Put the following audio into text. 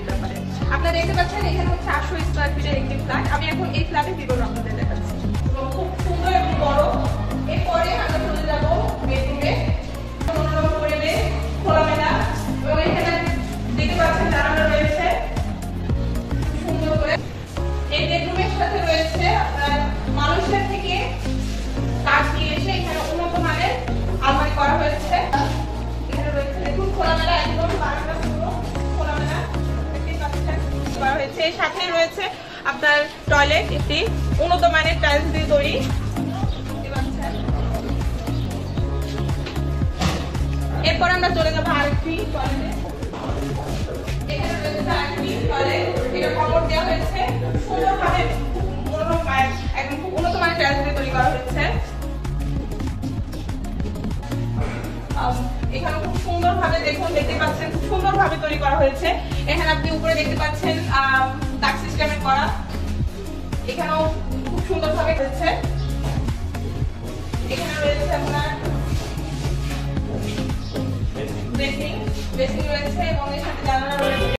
নিতে পারেন। আপনারা দেখতে পাচ্ছেন এখানে হচ্ছে 800 স্কয়ার ফিটের একটি ফ্ল্যাট। আমি এখন এই ফ্ল্যাটের ভিতরে আপনাদের দেখাচ্ছি। খুব সুন্দর এবং বড়। এরপরে আমরা চলে যাব বেডরুমে। মনোরম পরিবেশ, খোলামেলা, এবং এখানে দেখতে পাচ্ছেন জানালা রয়েছে সুন্দর করে। এই বেডরুমের সাথে রয়েছে আপনার মানুষের থেকে কাজ নিয়ে এসে এখানে উন্নত মানের আলমারি করা হয়েছে। এখানে রয়েছে দেখুন খোলামেলা, একদম বারান্দা পুরো খোলামেলা দেখতে পাচ্ছেন করা হয়েছে। এর সাথে রয়েছে আপনার টয়লেট, একটি উন্নত মানের টাইলস দিয়ে তৈরি দেখতে পাচ্ছেন। এরপর আমরা চলে যাবো আরেকটি টয়লেটে। এখানে রয়েছে আরেকটি টয়লেট, এটা কমোড দেওয়া হয়েছে সুন্দরভাবে, একদম খুব উন্নত মানের টাইলস দিয়ে তৈরি করা হয়েছে। এখানে খুব সুন্দরভাবে দেখুন, দেখতে পাচ্ছেন খুব সুন্দরভাবে তৈরি করা হয়েছে। এখানে আপনি উপরে দেখতে পাচ্ছেন তাক সিস্টেমে করা, এখানেও খুব সুন্দরভাবে হয়েছে। এখানে রয়েছে আপনার বেসিং রয়েছে এবং এর সাথে জানালা